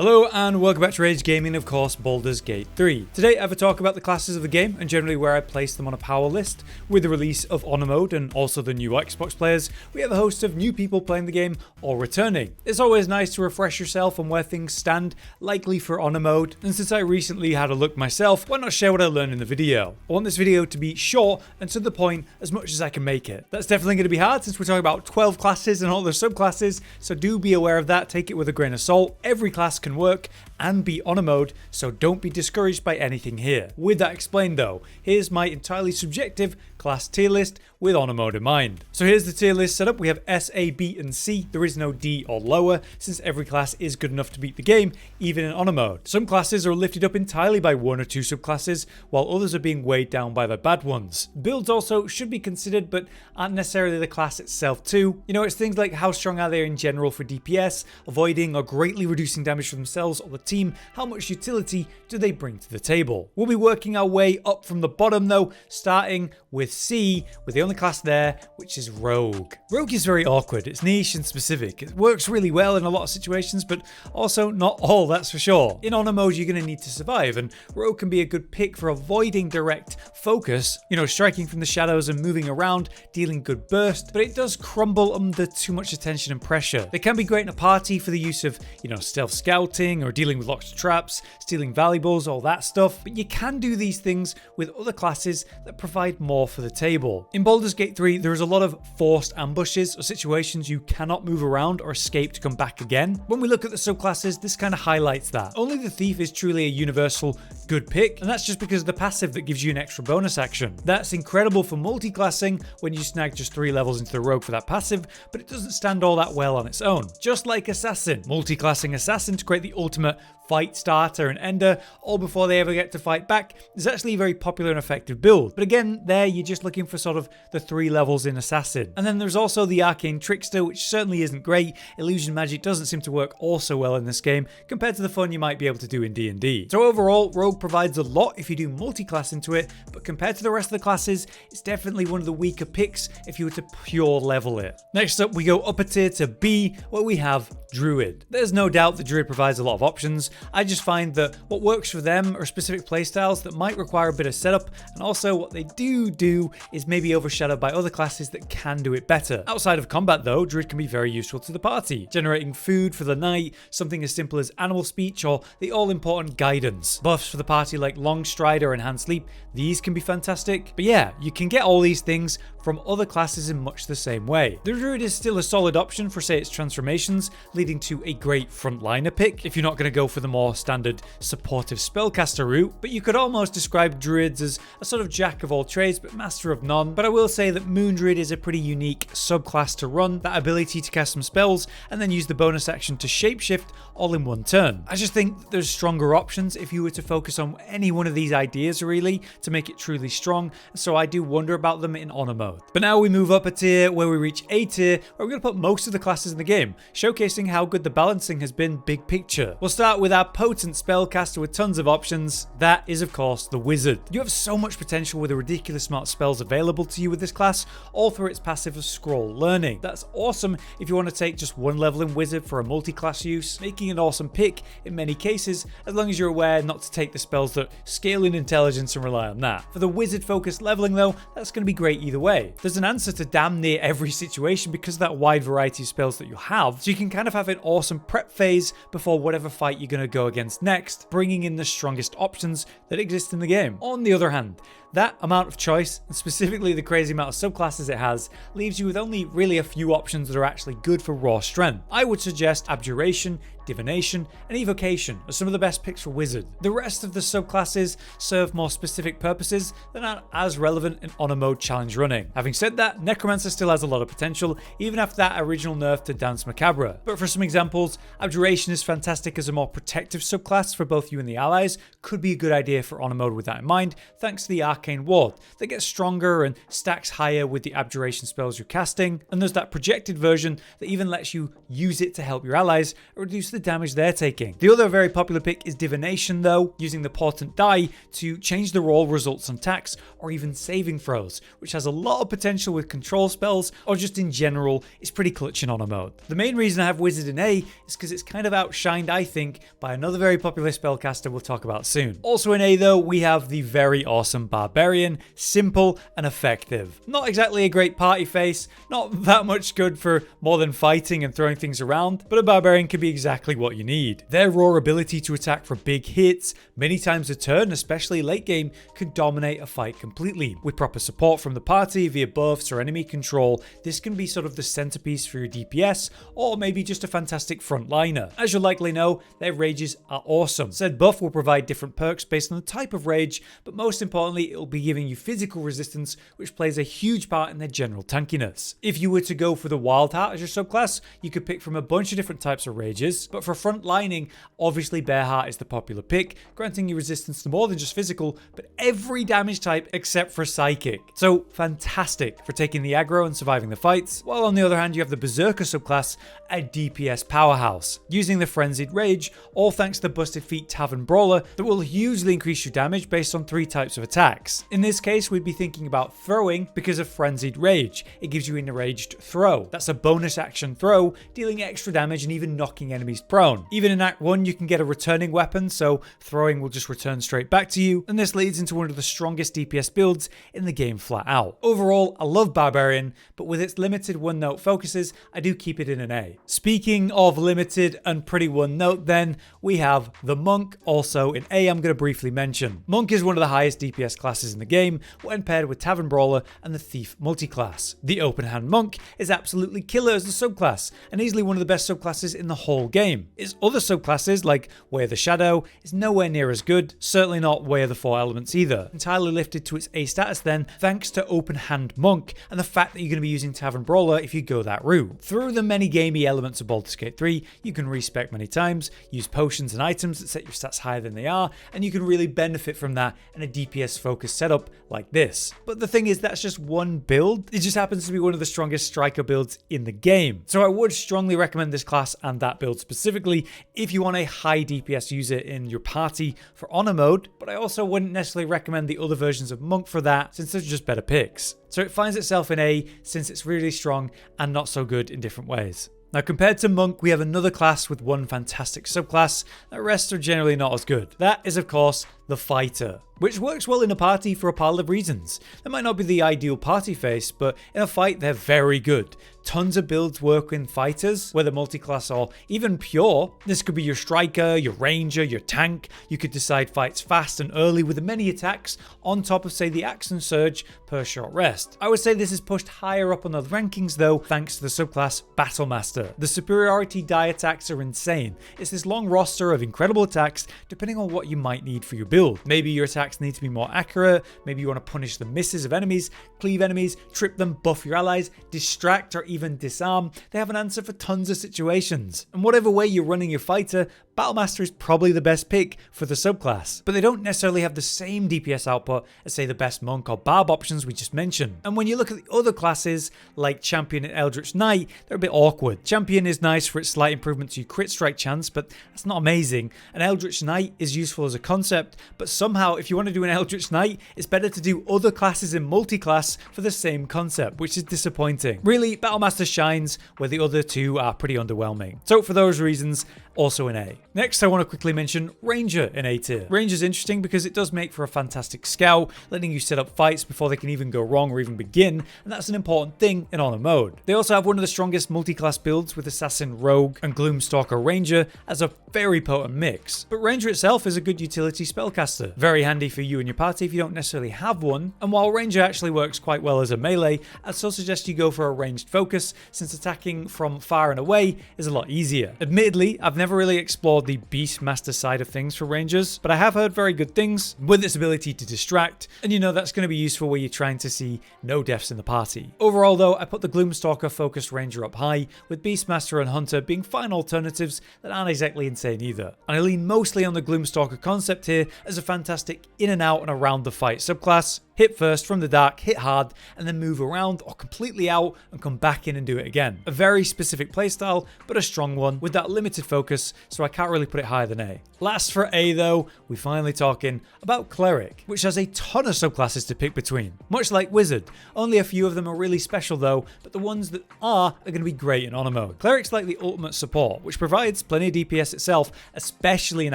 Hello and welcome back to Rage Gaming, of course, Baldurs Gate 3. Today I have a talk about the classes of the game and generally where I place them on a power list. With the release of Honor Mode and also the new Xbox players, we have a host of new people playing the game or returning. It's always nice to refresh yourself on where things stand, likely for Honor Mode, and since I recently had a look myself, why not share what I learned in the video? I want this video to be short and to the point as much as I can make it. That's definitely going to be hard since we're talking about 12 classes and all their subclasses, so do be aware of that, take it with a grain of salt. Every class can work and be Honor Mode, so don't be discouraged by anything here. With that explained though, here's my entirely subjective class tier list with Honor Mode in mind. So here's the tier list set up. We have S, A, B and C. There is no D or lower since every class is good enough to beat the game, even in Honor Mode. Some classes are lifted up entirely by one or two subclasses, while others are being weighed down by the bad ones. Builds also should be considered, but aren't necessarily the class itself too. You know, it's things like how strong are they in general for DPS, avoiding or greatly reducing damage for themselves or the team, how much utility do they bring to the table. We'll be working our way up from the bottom though, starting with C, with the only class there, which is Rogue. Rogue is very awkward, it's niche and specific. It works really well in a lot of situations, but also not all, that's for sure. In Honor Mode, you're going to need to survive, and Rogue can be a good pick for avoiding direct focus, you know, striking from the shadows and moving around, dealing good burst, but it does crumble under too much attention and pressure. They can be great in a party for the use of, you know, stealth scouting or dealing with locked traps, stealing valuables, all that stuff, but you can do these things with other classes that provide more for the table. In Baldurs Gate 3, there is a lot of forced ambushes or situations you cannot move around or escape to come back again. When we look at the subclasses, this kind of highlights that. Only the Thief is truly a universal good pick, and that's just because of the passive that gives you an extra bonus action. That's incredible for multiclassing when you snag just 3 levels into the Rogue for that passive, but it doesn't stand all that well on its own. Just like Assassin, multiclassing Assassin to create the ultimate fight starter and ender, all before they ever get to fight back, is actually a very popular and effective build. But again, there you're just looking for sort of the 3 levels in Assassin. And then there's also the Arcane Trickster, which certainly isn't great. Illusion magic doesn't seem to work all so well in this game compared to the fun you might be able to do in D&D. So overall, Rogue provides a lot if you do multi-class into it, but compared to the rest of the classes, it's definitely one of the weaker picks if you were to pure level it. Next up, we go up a tier to B, where we have Druid. There's no doubt that Druid provides a lot of options. I just find that what works for them are specific playstyles that might require a bit of setup, and also what they do is maybe overshadowed by other classes that can do it better. Outside of combat though, Druid can be very useful to the party, generating food for the night, something as simple as animal speech, or the all-important guidance. Buffs for the party like Long Stride or Enhanced Sleep, these can be fantastic. But yeah, you can get all these things from other classes in much the same way. The Druid is still a solid option for, say, its transformations, leading to a great frontliner pick if you're not going to go for the more standard supportive spellcaster route, but you could almost describe Druids as a sort of jack of all trades but master of none. But I will say that Moon Druid is a pretty unique subclass to run, that ability to cast some spells and then use the bonus action to shapeshift all in one turn. I just think that there's stronger options if you were to focus on any one of these ideas really to make it truly strong, so I do wonder about them in Honor Mode. But now we move up a tier where we reach A tier, where we're going to put most of the classes in the game, showcasing how good the balancing has been big picture. We'll start with our potent spellcaster with tons of options. That is of course the Wizard. You have so much potential with a ridiculous amount of spells available to you with this class, all through its passive of scroll learning. That's awesome if you want to take just one level in Wizard for a multi-class use, making an awesome pick in many cases, as long as you're aware not to take the spells that scale in intelligence and rely on that. For the Wizard focused leveling though, that's going to be great either way. There's an answer to damn near every situation because of that wide variety of spells that you have, so you can kind of have an awesome prep phase before whatever fight you're going to go against next, bringing in the strongest options that exist in the game. On the other hand, that amount of choice, and specifically the crazy amount of subclasses it has, leaves you with only really a few options that are actually good for raw strength. I would suggest Abjuration, Divination, and Evocation are some of the best picks for Wizard. The rest of the subclasses serve more specific purposes that aren't as relevant in Honor Mode challenge running. Having said that, Necromancer still has a lot of potential, even after that original nerf to Dance Macabre. But for some examples, Abjuration is fantastic as a more protective subclass for both you and the allies, could be a good idea for Honor Mode with that in mind, thanks to the Arcane Ward that gets stronger and stacks higher with the Abjuration spells you're casting, and there's that projected version that even lets you use it to help your allies or reduce the the damage they're taking. The other very popular pick is Divination though, using the Portent die to change the roll results on attacks or even saving throws, which has a lot of potential with control spells or just in general is pretty clutch in honor mode. The main reason I have Wizard in A is because it's kind of outshined, I think, by another very popular spellcaster we'll talk about soon. Also in A though, we have the very awesome Barbarian, simple and effective. Not exactly a great party face, not that much good for more than fighting and throwing things around, but a Barbarian can be exactly what you need. Their raw ability to attack for big hits, many times a turn, especially late game, could dominate a fight completely. With proper support from the party via buffs or enemy control, this can be sort of the centerpiece for your DPS, or maybe just a fantastic frontliner. As you'll likely know, their rages are awesome. Said buff will provide different perks based on the type of rage, but most importantly, it will be giving you physical resistance, which plays a huge part in their general tankiness. If you were to go for the Wild Heart as your subclass, you could pick from a bunch of different types of rages, but for frontlining, obviously Bearheart is the popular pick, granting you resistance to more than just physical, but every damage type except for psychic. So fantastic for taking the aggro and surviving the fights, while on the other hand you have the Berserker subclass, a DPS powerhouse, using the Frenzied Rage, all thanks to the busted feat Tavern Brawler that will hugely increase your damage based on 3 types of attacks. In this case, we'd be thinking about throwing because of Frenzied Rage. It gives you an enraged throw. That's a bonus action throw, dealing extra damage and even knocking enemies prone. Even in Act 1, you can get a returning weapon, so throwing will just return straight back to you, and this leads into one of the strongest DPS builds in the game flat out. Overall, I love Barbarian, but with its limited one-note focuses, I do keep it in an A. Speaking of limited and pretty one-note then, we have the Monk, also in A I'm going to briefly mention. Monk is one of the highest DPS classes in the game when paired with Tavern Brawler and the Thief multiclass. The Open Hand Monk is absolutely killer as a subclass, and easily one of the best subclasses in the whole game. Its other subclasses, like Way of the Shadow, is nowhere near as good, certainly not Way of the Four Elements either. Entirely lifted to its A status then, thanks to Open Hand Monk, and the fact that you're going to be using Tavern Brawler if you go that route. Through the many gamey elements of Baldurs Gate 3, you can respec many times, use potions and items that set your stats higher than they are, and you can really benefit from that in a DPS focused setup like this. But the thing is, that's just one build. It just happens to be one of the strongest striker builds in the game. So I would strongly recommend this class and that build specifically if you want a high DPS user in your party for honor mode, but I also wouldn't necessarily recommend the other versions of Monk for that, since they're just better picks. So it finds itself in A since it's really strong and not so good in different ways. Now, compared to Monk, we have another class with one fantastic subclass. The rest are generally not as good. That is, of course, the Fighter, which works well in a party for a pile of reasons. They might not be the ideal party face, but in a fight they're very good. Tons of builds work in fighters, whether multiclass or even pure. This could be your striker, your ranger, your tank. You could decide fights fast and early with many attacks on top of, say, the axe and surge per short rest. I would say this is pushed higher up on the rankings though, thanks to the subclass Battlemaster. The superiority die attacks are insane. It's this long roster of incredible attacks depending on what you might need for your build. Maybe your attacks need to be more accurate, maybe you want to punish the misses of enemies, cleave enemies, trip them, buff your allies, distract or even disarm. They have an answer for tons of situations. And whatever way you're running your fighter, Battlemaster is probably the best pick for the subclass, but they don't necessarily have the same DPS output as, say, the best Monk or Barb options we just mentioned. And when you look at the other classes, like Champion and Eldritch Knight, they're a bit awkward. Champion is nice for its slight improvement to your crit strike chance, but that's not amazing. And Eldritch Knight is useful as a concept, but somehow if you want to do an Eldritch Knight, it's better to do other classes in multiclass for the same concept, which is disappointing. Really, Battlemaster shines where the other two are pretty underwhelming. So for those reasons, also an A. Next, I want to quickly mention Ranger in A tier. Ranger is interesting because it does make for a fantastic scout, letting you set up fights before they can even go wrong or even begin, and that's an important thing in honor mode. They also have one of the strongest multiclass builds with Assassin, Rogue, and Gloomstalker Ranger as a very potent mix. But Ranger itself is a good utility spellcaster, very handy for you and your party if you don't necessarily have one, and while Ranger actually works quite well as a melee, I'd still suggest you go for a ranged focus since attacking from far and away is a lot easier. Admittedly, I've never really explored the Beastmaster side of things for Rangers, but I have heard very good things with its ability to distract, and you know that's going to be useful where you're trying to see no deaths in the party. Overall though, I put the Gloomstalker focused Ranger up high, with Beastmaster and Hunter being fine alternatives that aren't exactly insane either. And I lean mostly on the Gloomstalker concept here as a fantastic in and out and around the fight subclass. Hit first from the dark, hit hard, and then move around or completely out and come back in and do it again. A very specific playstyle, but a strong one with that limited focus, so I can't really put it higher than A. Last for A though, we're finally talking about Cleric, which has a ton of subclasses to pick between. Much like Wizard, only a few of them are really special though, but the ones that are going to be great in honor mode. Cleric's like the ultimate support, which provides plenty of DPS itself, especially in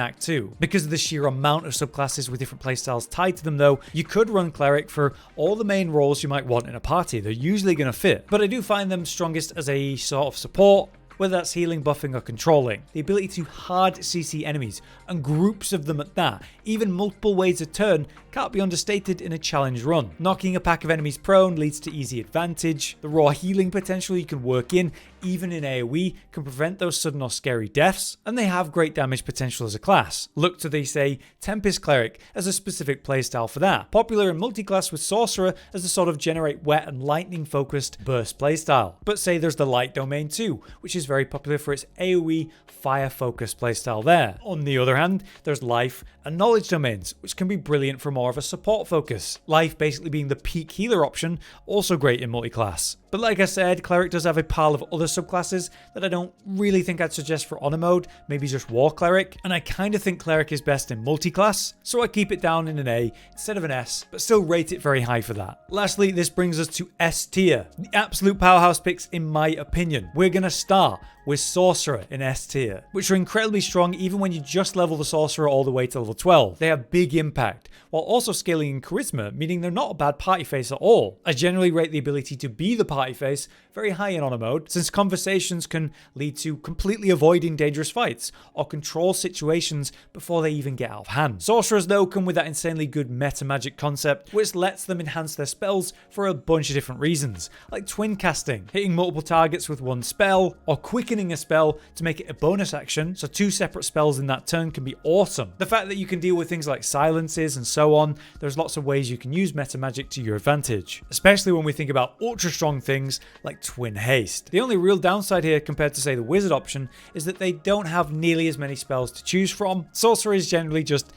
Act 2. Because of the sheer amount of subclasses with different playstyles tied to them though, you could run Cleric for all the main roles you might want in a party. They're usually going to fit, but I do find them strongest as a sort of support, whether that's healing, buffing, or controlling. The ability to hard CC enemies, and groups of them at that, even multiple ways a turn, can't be understated in a challenge run. Knocking a pack of enemies prone leads to easy advantage. The raw healing potential you can work in, even in AoE, can prevent those sudden or scary deaths, and they have great damage potential as a class. Look to, they say, Tempest Cleric as a specific playstyle for that. Popular in multiclass with Sorcerer as a sort of generate wet and lightning focused burst playstyle. But say there's the light domain too, which is very popular for its AoE fire focused playstyle there. On the other hand, there's life and knowledge domains, which can be brilliant for more of a support focus. Life basically being the peak healer option, also great in multiclass. But like I said, Cleric does have a pile of other subclasses that I don't really think I'd suggest for honor mode, maybe just War Cleric, and I kind of think Cleric is best in multiclass, so I keep it down in an A instead of an S, but still rate it very high for that. Lastly, this brings us to S tier, the absolute powerhouse picks in my opinion. We're gonna start with Sorcerer in S tier, which are incredibly strong even when you just level the Sorcerer all the way to level 12. They have big impact, while also scaling in charisma, meaning they're not a bad party face at all. I generally rate the ability to be the party face very high in honor mode, since conversations can lead to completely avoiding dangerous fights, or control situations before they even get out of hand. Sorcerers though come with that insanely good meta magic concept, which lets them enhance their spells for a bunch of different reasons, like twin casting, hitting multiple targets with one spell, or quickening a spell to make it a bonus action, so 2 separate spells in that turn can be awesome. The fact that you can deal with things like silences and so on, there's lots of ways you can use meta magic to your advantage, especially when we think about ultra strong things like twin haste. The only real downside here compared to say the wizard option is that they don't have nearly as many spells to choose from. Sorcerer is generally just,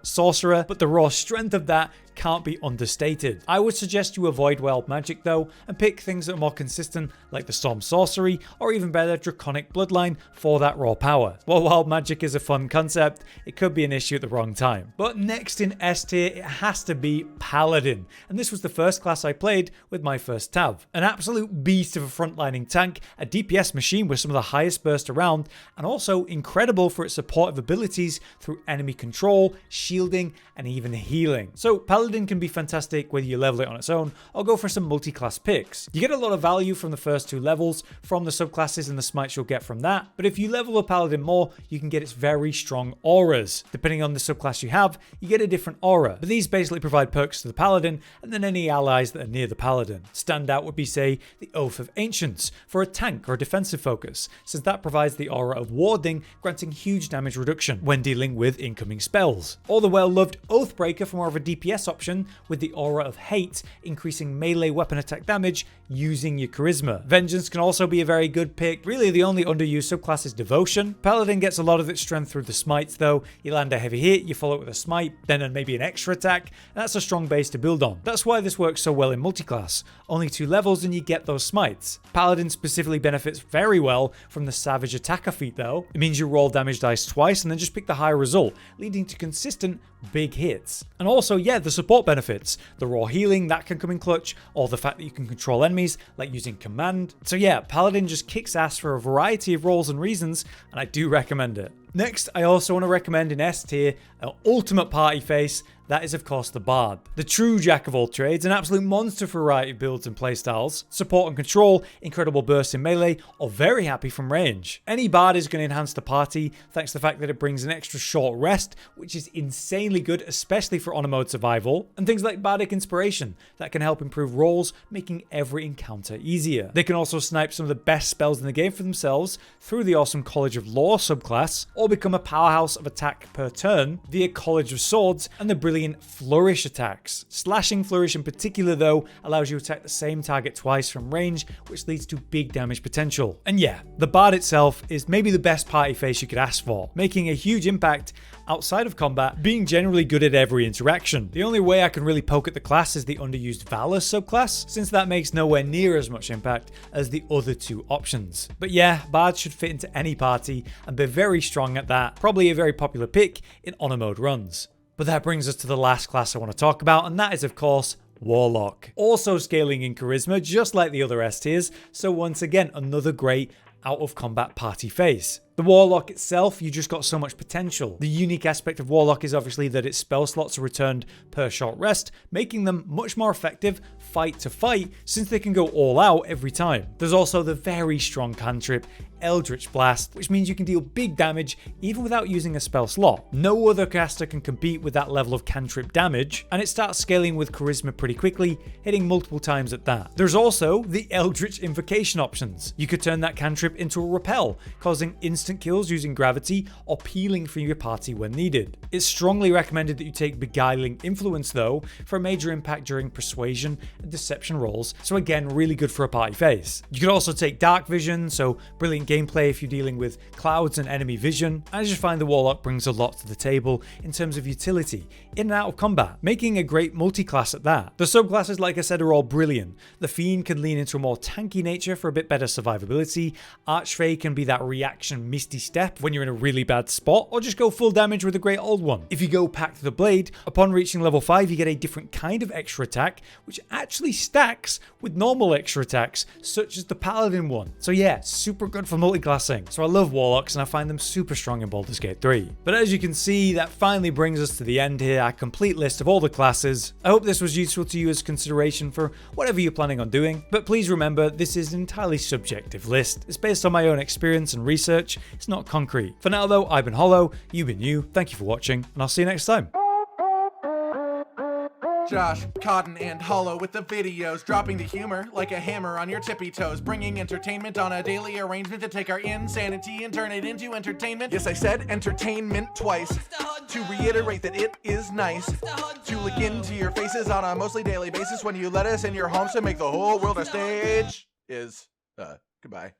sorcerer, but the raw strength of that can't be understated. I would suggest you avoid wild magic though, and pick things that are more consistent like the Storm Sorcery, or even better Draconic Bloodline for that raw power. While wild magic is a fun concept, it could be an issue at the wrong time. But next in S tier, it has to be Paladin, and this was the first class I played with my first Tav. An absolute beast of a frontlining tank, a DPS machine with some of the highest burst around, and also incredible for its supportive abilities through enemy control, shielding, and even healing. So Paladin can be fantastic whether you level it on its own or go for some multi-class picks. You get a lot of value from the first 2 levels from the subclasses and the smites you'll get from that, but if you level a Paladin more, you can get its very strong auras. Depending on the subclass you have, you get a different aura, but these basically provide perks to the Paladin and then any allies that are near the Paladin. Standout would be, say, the Oath of Ancients for a tank or a defensive focus, since that provides the aura of warding, granting huge damage reduction when dealing with incoming spells. Or the well-loved Oathbreaker for more of a DPS option with the aura of hate, increasing melee weapon attack damage using your charisma. Vengeance can also be a very good pick. Really the only underused subclass is Devotion. Paladin gets a lot of its strength through the smites though. You land a heavy hit, you follow it with a smite, then maybe an extra attack, and that's a strong base to build on. That's why this works so well in multiclass. Only 2 levels and you get those smites. Paladin specifically benefits very well from the Savage Attacker feat though. It means you roll damage dice twice and then just pick the higher result, leading to consistent big hits. And also, the support benefits. The raw healing, that can come in clutch, or the fact that you can control enemies, like using command. So Paladin just kicks ass for a variety of roles and reasons, and I do recommend it. Next, I also want to recommend in S tier, an ultimate party face. That is of course the Bard. The true jack of all trades, an absolute monster for variety of builds and playstyles, support and control, incredible burst in melee, or very happy from range. Any Bard is going to enhance the party thanks to the fact that it brings an extra short rest, which is insanely good, especially for honor mode survival, and things like Bardic Inspiration that can help improve rolls, making every encounter easier. They can also snipe some of the best spells in the game for themselves through the awesome College of Law subclass, or become a powerhouse of attack per turn via College of Swords and the brilliant Flourish attacks. Slashing Flourish in particular though allows you to attack the same target twice from range, which leads to big damage potential. And yeah, the Bard itself is maybe the best party face you could ask for, making a huge impact outside of combat, being generally good at every interaction. The only way I can really poke at the class is the underused Valor subclass, since that makes nowhere near as much impact as the other two options. But yeah, Bards should fit into any party and be very strong at that, probably a very popular pick in honor mode runs. But that brings us to the last class I want to talk about, and that is of course Warlock. Also scaling in charisma just like the other S tiers, so once again another great out of combat party face. The Warlock itself, you just got so much potential. The unique aspect of Warlock is obviously that its spell slots are returned per short rest, making them much more effective fight to fight since they can go all out every time. There's also the very strong cantrip Eldritch Blast, which means you can deal big damage even without using a spell slot. No other caster can compete with that level of cantrip damage, and it starts scaling with charisma pretty quickly, hitting multiple times at that. There's also the Eldritch Invocation options. You could turn that cantrip into a repel, causing instant kills using gravity or peeling from your party when needed. It's strongly recommended that you take Beguiling Influence though for a major impact during persuasion and deception rolls, so again really good for a party face. You could also take Dark Vision, so brilliant gameplay if you're dealing with clouds and enemy vision. I just find the Warlock brings a lot to the table in terms of utility in and out of combat, making a great multi-class at that. The subclasses, like I said, are all brilliant. The Fiend can lean into a more tanky nature for a bit better survivability. Archfey can be that reaction Misty Step when you're in a really bad spot, or just go full damage with a great old one. If you go Pact of the Blade, upon reaching level 5 you get a different kind of extra attack which actually stacks with normal extra attacks such as the Paladin one. So yeah, super good for multiclassing. So I love Warlocks and I find them super strong in Baldur's Gate 3. But as you can see, that finally brings us to the end here, our complete list of all the classes. I hope this was useful to you as consideration for whatever you're planning on doing, but please remember this is an entirely subjective list. It's based on my own experience and research, it's not concrete. For now though, I've been Hollow, you've been you, thank you for watching, and I'll see you next time. Josh, Cotton, and Hollow with the videos, dropping the humor like a hammer on your tippy toes, bringing entertainment on a daily arrangement to take our insanity and turn it into entertainment. Yes, I said entertainment twice, to reiterate that it is nice to look into your faces on a mostly daily basis when you let us in your homes to make the whole world a stage. Goodbye.